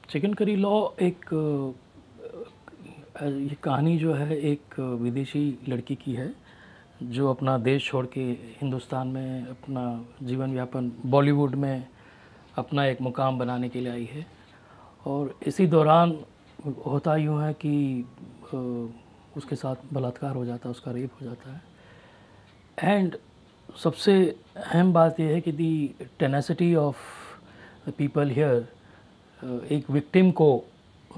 Chicken curry law एक ये कहानी जो है एक विदेशी लड़की की है जो अपना देश छोड़ के हिंदुस्तान में अपना जीवन यापन बॉलीवुड में अपना एक मुकाम बनाने के लिए आई है। और इसी दौरान होता यूँ है कि उसके साथ बलात्कार हो जाता है, उसका रेप हो जाता है। एंड सबसे अहम बात यह है कि the tenacity of the people here, एक विक्टिम को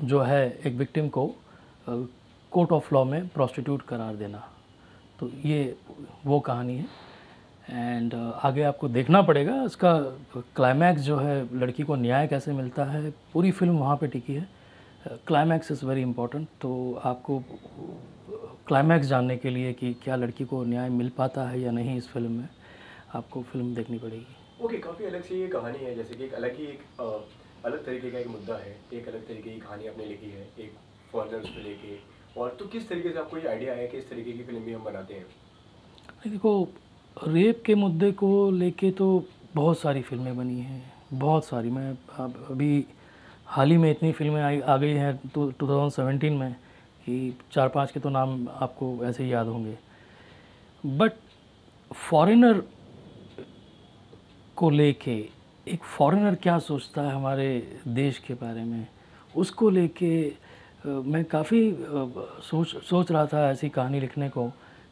जो है एक विक्टिम को कोर्ट ऑफ लॉ में प्रोस्टिट्यूट करार देना। तो ये वो कहानी है। एंड आगे आपको देखना पड़ेगा इसका क्लाइमैक्स जो है, लड़की को न्याय कैसे मिलता है, पूरी फिल्म वहाँ पे टिकी है। Climax is very important. तो आपको क्लाइमैक्स जानने के लिए कि क्या लड़की को न्याय मिल पाता है या नहीं, इस फिल्म में आपको फिल्म देखनी पड़ेगी। ओके, काफ़ी अलग सी ये कहानी है, जैसे कि एक अलग ही अलग तरीके का एक मुद्दा है, एक अलग तरीके की कहानी आपने लिखी है एक फॉरेनर्स को लेके। और तो किस तरीके से आपको ये आइडिया आया कि इस तरीके की फिल्म भी हम बनाते हैं? देखो, रेप के मुद्दे को लेके तो बहुत सारी फिल्में बनी हैं, बहुत सारी। मैं अभी हाल ही में इतनी फिल्में आ गई हैं तो 2017 में कि 4-5 के तो नाम आपको ऐसे ही याद होंगे। बट फॉरेनर को लेके, एक फॉरेनर क्या सोचता है हमारे देश के बारे में, उसको लेके मैं काफ़ी सोच रहा था ऐसी कहानी लिखने को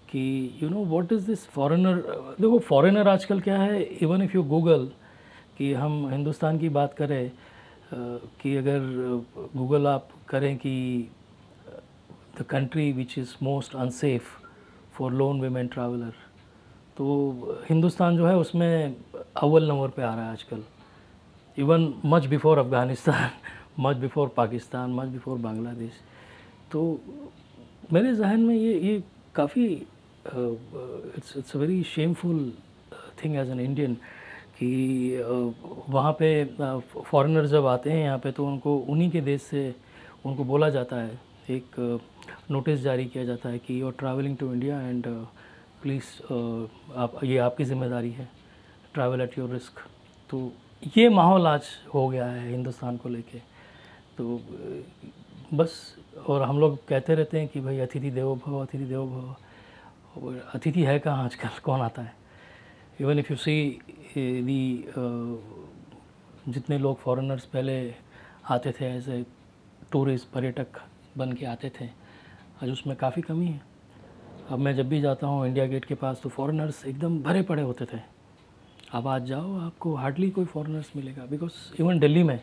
कि you know what is this foreigner. देखो, फॉरेनर आजकल क्या है, इवन इफ़ यू गूगल कि हम हिंदुस्तान की बात करें, कि अगर गूगल आप करें कि the country which is most unsafe for loan women traveller, तो हिंदुस्तान जो है उसमें अव्वल नंबर पे आ रहा है आजकल। Even much before Afghanistan, much before Pakistan, much before Bangladesh. तो मेरे जहन में ये काफ़ी it's a very shameful thing as an Indian कि वहाँ पे फॉरेनर जब आते हैं यहाँ पे तो उनको उन्हीं के देश से उनको बोला जाता है, एक नोटिस जारी किया जाता है कि you are travelling to India and please आप, ये आपकी ज़िम्मेदारी है, ट्रैवल एट योर रिस्क। तो ये माहौल आज हो गया है हिंदुस्तान को लेके। तो बस, और हम लोग कहते रहते हैं कि भाई अतिथि देवो भव, अतिथि देवो भव। और अतिथि है कहाँ आजकल, कौन आता है? इवन इफ़ यू सी दी जितने लोग फॉरेनर्स पहले आते थे ऐसे टूरिस्ट, पर्यटक बन के आते थे, आज उसमें काफ़ी कमी है। अब मैं जब भी जाता हूँ इंडिया गेट के पास तो फॉरेनर्स एकदम भरे पड़े होते थे। अब आज जाओ, आपको हार्डली कोई फॉरेनर्स मिलेगा। बिकॉज इवन दिल्ली में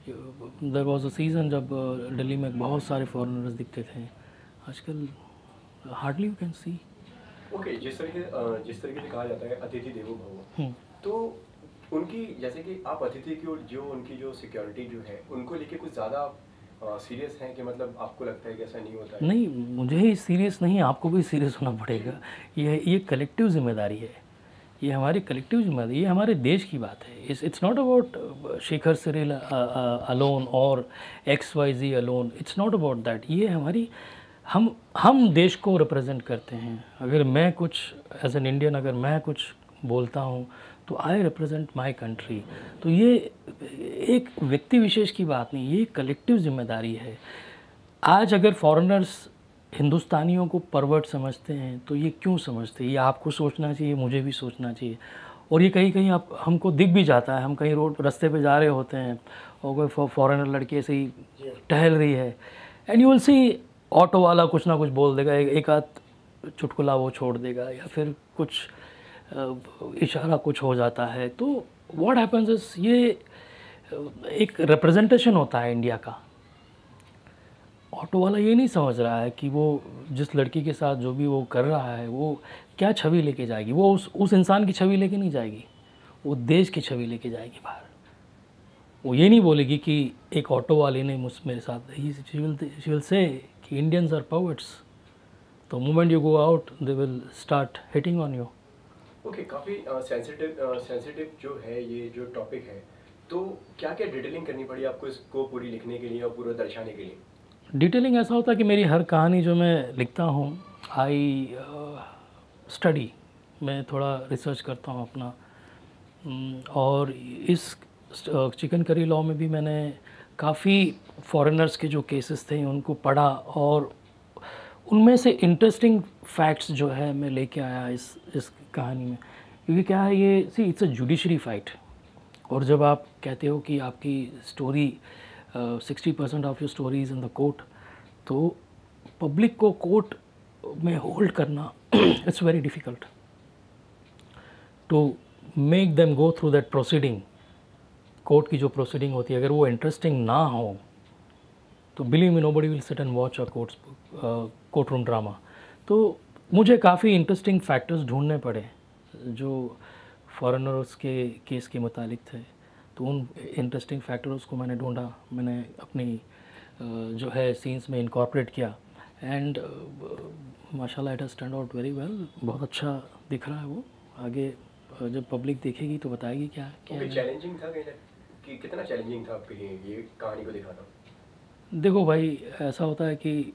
देयर वाज अ सीज़न जब दिल्ली में बहुत सारे फॉरेनर्स दिखते थे। आजकल hardly you can see. Okay, जिस तरीके से कहा जाता है अतिथि देवो भव, तो उनकी, जैसे कि आप अतिथि की जो उनकी जो सिक्योरिटी जो है उनको लेके कुछ ज़्यादा सीरियस हैं कि मतलब आपको लगता है कि ऐसा नहीं होता है? नहीं, मुझे ही सीरियस नहीं, आपको भी सीरियस होना पड़ेगा। ये कलेक्टिव जिम्मेदारी है, ये हमारी कलेक्टिव जिम्मेदारी, ये हमारे देश की बात है। It's not about Shekhar Cyril alone और XYZ alone, it's not about that. ये हमारी, हम देश को रिप्रेजेंट करते हैं। अगर मैं कुछ एज एन इंडियन, अगर मैं कुछ बोलता हूँ तो आई रिप्रेजेंट माई कंट्री। तो ये एक व्यक्ति विशेष की बात नहीं, ये कलेक्टिव जिम्मेदारी है। आज अगर फॉरेनर्स हिंदुस्तानियों को परवर्ट समझते हैं तो ये क्यों समझते हैं, ये आपको सोचना चाहिए, मुझे भी सोचना चाहिए। और ये कहीं कहीं आप, हमको दिख भी जाता है, हम कहीं रोड रास्ते पे जा रहे होते हैं और कोई फॉरेनर लड़की ऐसे ही टहल रही है, and you will see auto वाला कुछ ना कुछ बोल देगा, एक आध चुटकुला वो छोड़ देगा, या फिर कुछ इशारा कुछ हो जाता है। तो व्हाट हैपेंस इज, ये एक रिप्रेजेंटेशन होता है इंडिया का। ऑटो वाला ये नहीं समझ रहा है कि वो जिस लड़की के साथ जो भी वो कर रहा है वो क्या छवि लेके जाएगी। वो उस इंसान की छवि लेके नहीं जाएगी, वो देश की छवि लेके जाएगी बाहर। वो ये नहीं बोलेगी कि एक ऑटो वाले ने मेरे साथ, शी विल से कि इंडियंस आर पॉवर्ट्स, तो moment you go out they will start hitting on you. Okay, काफ़ी सेंसिटिव जो है ये जो टॉपिक है, तो क्या क्या डिटेलिंग करनी पड़ी आपको इसको पूरी लिखने के लिए और पूरा दर्शाने के लिए? डिटेलिंग ऐसा होता है कि मेरी हर कहानी जो मैं लिखता हूँ, आई स्टडी, मैं थोड़ा रिसर्च करता हूँ अपना। और इस चिकन करी लॉ में भी मैंने काफ़ी फॉरेनर्स के जो केसेस थे उनको पढ़ा और उनमें से इंटरेस्टिंग फैक्ट्स जो है मैं लेके आया इस कहानी में। क्योंकि क्या है ये इट्स अ जुडिशरी फाइट, और जब आप कहते हो कि आपकी story 60% of your story is in the court, तो पब्लिक को कोर्ट में होल्ड करना it's very difficult to make them go through that proceeding. Court की जो प्रोसीडिंग होती है अगर वो इंटरेस्टिंग ना हो तो believe me nobody will sit and watch a court room drama. तो मुझे काफ़ी इंटरेस्टिंग फैक्टर्स ढूंढने पड़े जो फॉरेनर्स के केस के मुतालिक थे, तो उन इंटरेस्टिंग फैक्टर्स को मैंने ढूंढा, मैंने अपनी जो है सीन्स में इनकॉर्पोरेट किया एंड माशाल्लाह it has turn out very well. बहुत अच्छा दिख रहा है वो। आगे जब पब्लिक देखेगी तो बताएगी क्या क्या चैलेंजिंग था कि कितना चैलेंजिंग था आपके लिए ये कहानी को दिखाना? देखो भाई, ऐसा होता है कि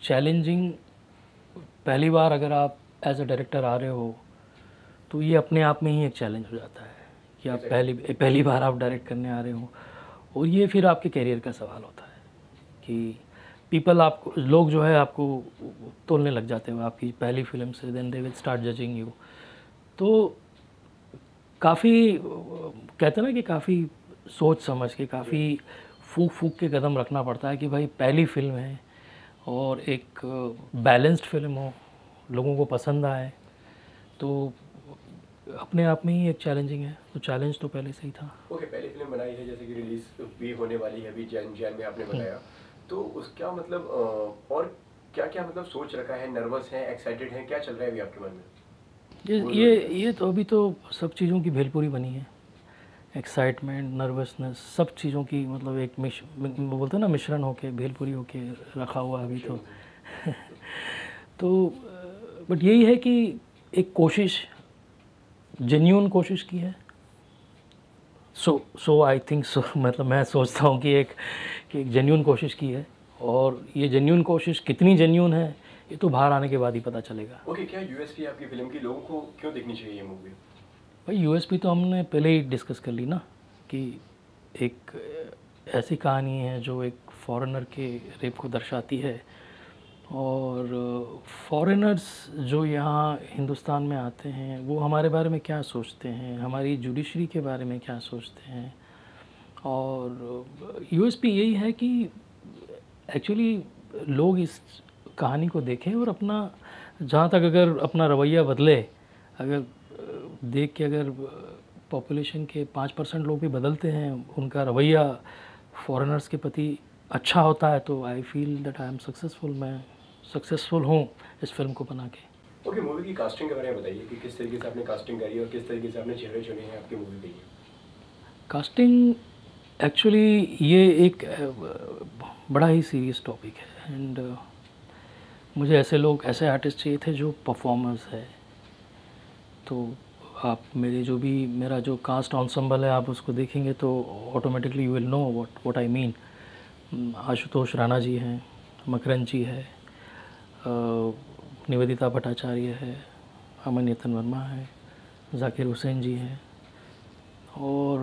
चैलेंजिंग पहली बार अगर आप एज अ डायरेक्टर आ रहे हो तो ये अपने आप में ही एक चैलेंज हो जाता है कि आप पहली बार आप डायरेक्ट करने आ रहे हो, और ये फिर आपके करियर का सवाल होता है कि लोग जो है आपको तोलने लग जाते हो आपकी पहली फिल्म से, then they will start judging you. तो काफ़ी कहते हैं ना कि काफ़ी सोच समझ के, काफ़ी फूक के कदम रखना पड़ता है कि भाई पहली फिल्म है और एक बैलेंस्ड फिल्म हो, लोगों को पसंद आए, तो अपने आप में ही एक चैलेंजिंग है। तो चैलेंज तो पहले से ही था। ओके, पहली फिल्म बनाई है जैसे कि रिलीज भी होने वाली है अभी जैन में आपने बताया, तो उसका मतलब और क्या मतलब सोच रखा है? नर्वस हैं, एक्साइटेड हैं, क्या चल रहा है अभी आपके मन में? ये तो अभी तो सब चीज़ों की भेलपूरी बनी है। एक्साइटमेंट, नर्वसनेस, सब चीज़ों की मतलब एक बोलते हैं ना मिश्रण होके भेलपूरी होके रखा हुआ अभी तो तो बट यही है कि एक कोशिश, जेन्यून कोशिश की है। सो आई थिंक सो मतलब मैं सोचता हूँ कि एक जेन्यून कोशिश की है, और ये जेन्यून कोशिश कितनी जेन्यून है ये तो बाहर आने के बाद ही पता चलेगा। ओके, क्या यूएसपी आपकी फिल्म की लोगों को क्यों देखनी चाहिए ये मूवी? भाई यूएसपी तो हमने पहले ही डिस्कस कर ली ना, कि एक ऐसी कहानी है जो एक फॉरेनर के रेप को दर्शाती है, और फॉरेनर्स जो यहाँ हिंदुस्तान में आते हैं वो हमारे बारे में क्या सोचते हैं, हमारी जुडिशरी के बारे में क्या सोचते हैं। और यूएसपी यही है कि एक्चुअली लोग इस कहानी को देखें और अपना, जहाँ तक अगर अपना रवैया बदले, अगर देख के अगर पॉपुलेशन के 5% लोग भी बदलते हैं, उनका रवैया फॉरेनर्स के प्रति अच्छा होता है, तो I feel that I am successful. मैं सक्सेसफुल हूँ इस फिल्म को बना के। ओके, मूवी की कास्टिंग के बारे में बताइए कि किस तरीके से आपने कास्टिंग करी और किस तरीके से आपने चेहरे चुने हैं आपकी मूवी के लिए? कास्टिंग एक्चुअली ये एक बड़ा ही सीरियस टॉपिक है, एंड मुझे ऐसे आर्टिस्ट चाहिए थे जो परफॉर्मर्स है। तो आप मेरा जो कास्ट एंसेम्बल है आप उसको देखेंगे तो automatically you will know what I mean. Ashutosh Rana ji हैं, मकरंद जी है, निवेदिता भट्टाचार्य है, अमन यतन वर्मा है, जाकिर हुसैन जी हैं, और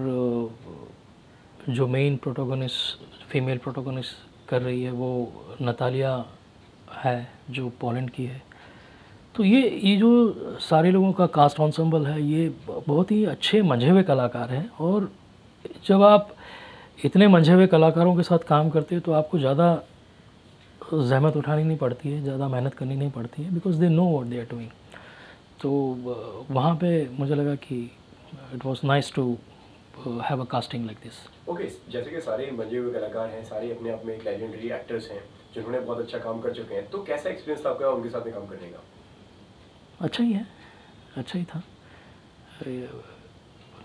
जो मेन प्रोटोगोनिस्ट फीमेल प्रोटोगोनिस्ट कर रही है वो नतालिया है जो पोलैंड की है। तो ये जो सारे लोगों का कास्ट एंसेम्बल है ये बहुत ही अच्छे मंझे हुए कलाकार हैं, और जब आप इतने मंझे हुए कलाकारों के साथ काम करते हो तो आपको ज़्यादा ज़हमत उठानी नहीं पड़ती है, ज़्यादा मेहनत करनी नहीं पड़ती है, because they know what they are doing. तो वहाँ पे मुझे लगा कि it was nice to have a casting like this. Okay, जैसे कि सारे मंझे हुए कलाकार हैं, सारे अपने आप में एक लेजेंडरी एक्टर्स हैं जिन्होंने बहुत अच्छा काम कर चुके हैं, तो कैसा एक्सपीरियंस था आपका उनके साथ में काम करने का? अच्छा ही है, अच्छा ही था।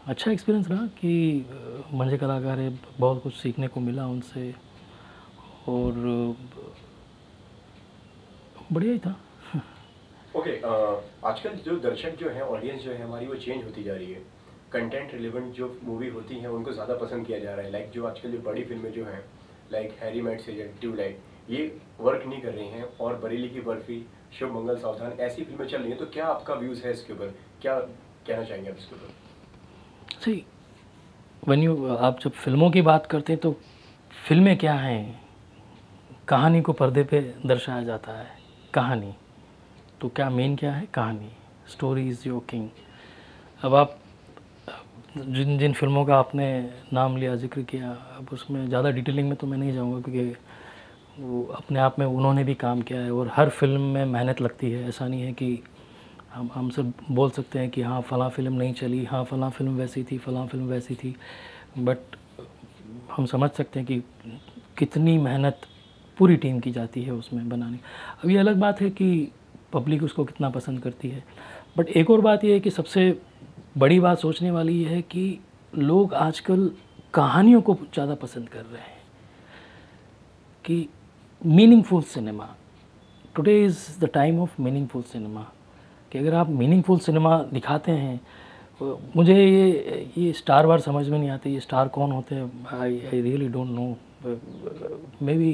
अच्छा एक्सपीरियंस रहा कि मंझे कलाकार है, बहुत कुछ सीखने को मिला उनसे, और बढ़िया ही था। ओके, आजकल जो दर्शक जो है, ऑडियंस जो है हमारी, वो चेंज होती जा रही है। कंटेंट रिलेवेंट जो मूवी होती हैं उनको ज़्यादा पसंद किया जा रहा है। लाइक जो आजकल जो बड़ी फिल्में जो हैं, लाइक हैरी मेट सेजल, ट्यूबलाइट, ये वर्क नहीं कर रही हैं, और बरेली की बर्फी, शुभ मंगल सावधान, ऐसी फिल्में चल रही हैं। तो क्या आपका व्यूज़ है इसके ऊपर, क्या कहना चाहेंगे आप इसके ऊपर? सही, आप जब फिल्मों की बात करते हैं तो फिल्में क्या हैं, कहानी को पर्दे पे दर्शाया जाता है, कहानी तो क्या मेन क्या है, कहानी, स्टोरी इज़ योर किंग। अब आप जिन जिन फिल्मों का आपने नाम लिया, जिक्र किया, अब उसमें ज़्यादा डिटेलिंग में तो मैं नहीं जाऊँगा क्योंकि वो अपने आप में उन्होंने भी काम किया है और हर फिल्म में मेहनत लगती है। ऐसा नहीं है कि हम सब बोल सकते हैं कि हाँ फ़लाँ फ़िल्म नहीं चली, हाँ फ़लाँ फ़िल्म वैसी थी, फ़लाँ फ़िल्म वैसी थी, बट हम समझ सकते हैं कि कितनी मेहनत पूरी टीम की जाती है उसमें बनाने। अब ये अलग बात है कि पब्लिक उसको कितना पसंद करती है, बट एक और बात ये है कि सबसे बड़ी बात सोचने वाली ये है कि लोग आजकल कहानियों को ज़्यादा पसंद कर रहे हैं कि meaningful cinema, today is the time of meaningful cinema, कि अगर आप मीनिंगफुल सिनेमा दिखाते हैं। मुझे ये स्टार वार समझ में नहीं आते, ये स्टार कौन होते हैं, I really don't know, may be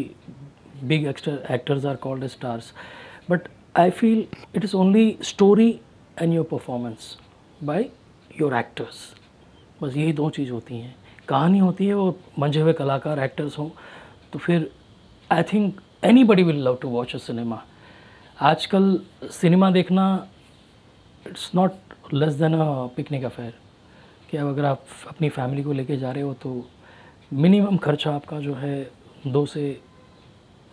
big actors are called as stars, but I feel it is only story and your performance by your actors, बस यही दो चीज़ होती हैं। कहानी होती है और मंझे हुए कलाकार एक्टर्स हों तो फिर I think anybody will love to watch a cinema. आजकल सिनेमा देखना it's not less than a picnic affair, कि अब अगर आप अपनी फैमिली को लेके जा रहे हो तो मिनिमम खर्चा आपका जो है 2 से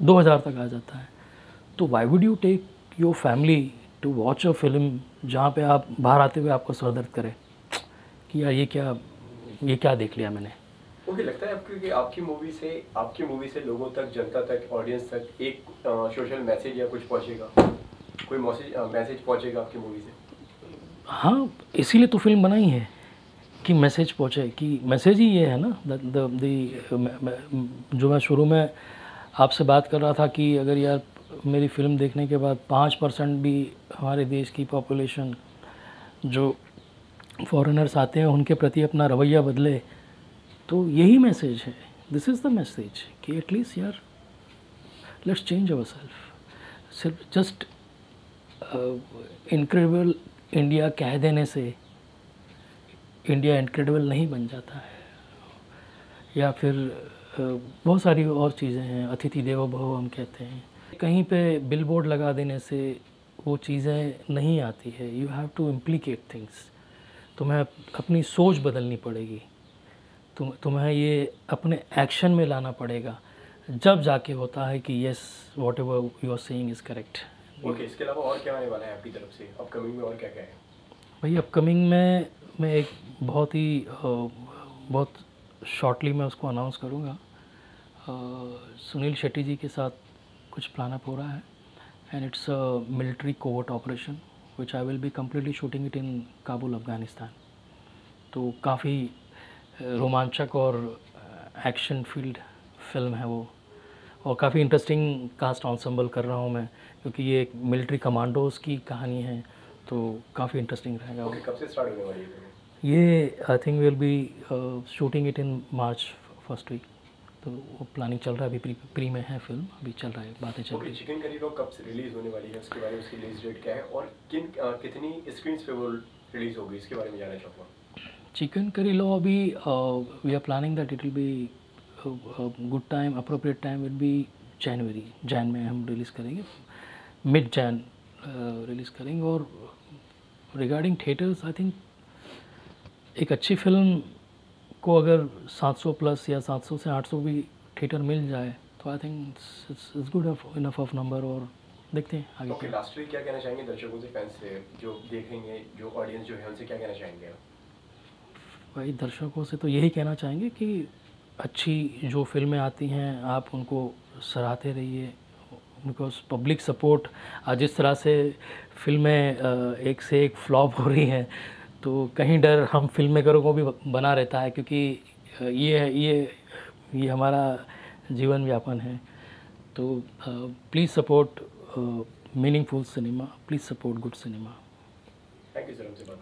2000 तक आ जाता है। तो why would you take your family to watch a film जहाँ पे आप बाहर आते हुए आपको सर दर्द करे कि यार ये क्या देख लिया मैंने। ओके, लगता है आपको कि आपकी मूवी से लोगों तक, जनता तक, ऑडियंस तक एक सोशल मैसेज या कुछ पहुंचेगा, कोई मैसेज पहुंचेगा आपकी मूवी से? हाँ, इसीलिए तो फिल्म बनाई है कि मैसेज पहुँचे, कि मैसेज ही ये है ना। जो मैं शुरू में आपसे बात कर रहा था कि अगर यार मेरी फ़िल्म देखने के बाद 5% भी हमारे देश की पॉपुलेशन जो फॉरेनर्स आते हैं उनके प्रति अपना रवैया बदले, तो यही मैसेज है। दिस इज़ द मैसेज कि एटलीस्ट यार लेट्स चेंज अवर सेल्फ। सिर्फ जस्ट इनक्रेडिबल इंडिया कह देने से इंडिया इनक्रेडिबल नहीं बन जाता है, या फिर बहुत सारी और चीज़ें हैं, अतिथि देवो भव हम कहते हैं। कहीं पे बिलबोर्ड लगा देने से वो चीज़ें नहीं आती है, you have to implicate things. तुम्हें अपनी सोच बदलनी पड़ेगी, तुम्हें ये अपने एक्शन में लाना पड़ेगा, जब जाके होता है कि yes whatever you are saying is correct. Okay, इसके अलावा और क्या आने वाला है आपकी तरफ से अपकमिंग में, और क्या क्या है? भाई अपकमिंग में मैं एक बहुत शॉर्टली मैं उसको अनाउंस करूँगा। सुनील शेट्टी जी के साथ कुछ प्लान अप हो रहा है, and it's a military covert operation which I will be completely shooting it इन काबुल, अफ़गानिस्तान। तो काफ़ी रोमांचक और एक्शन फील्ड फिल्म है वो, और काफ़ी इंटरेस्टिंग कास्ट ऑन्सेंबल कर रहा हूँ मैं, क्योंकि ये एक मिलिट्री कमांडोज़ की कहानी है, तो काफ़ी इंटरेस्टिंग रहेगा। ओके, कब से स्टार्ट होने वाली है? ये I think will be shooting it in March first week, तो वो प्लानिंग चल रहा है, अभी प्री में है फिल्म, अभी चल रहा है, बातें चल रही है। चिकन करी रो कब से रिलीज होने वाली है, उसके बारे में, उसकी रिलीज डेट क्या है और कितनी स्क्रीन्स पे वो रिलीज होगी, इसके बारे में जानना चाहूँगा। चिकन करी लो अभी we are planning that it will be good time, appropriate time will be जैन में हम रिलीज़ करेंगे, मिड जैन रिलीज़ करेंगे। और रिगार्डिंग थिएटर्स, आई थिंक एक अच्छी फिल्म को अगर 700 प्लस या 700 से 800 भी थिएटर मिल जाए तो I think it's good enough of number, और देखते हैं आगे। ओके, लास्टली क्या कहना चाहेंगे दर्शकों से, फैंस से, जो देखेंगे, जो ऑडियंस जो है उनसे क्या कहना चाहेंगे आप? भाई दर्शकों से तो यही कहना चाहेंगे कि अच्छी जो फिल्में आती हैं आप उनको सराहते रहिए, बिकॉज पब्लिक सपोर्ट आज जिस तरह से फिल्में एक से एक फ्लॉप हो रही हैं, तो कहीं डर हम फिल्म मेकरों को भी बना रहता है, क्योंकि ये हमारा जीवन व्यापन है। तो please support meaningful cinema, please support good cinema. Thank you sir, हमसे बात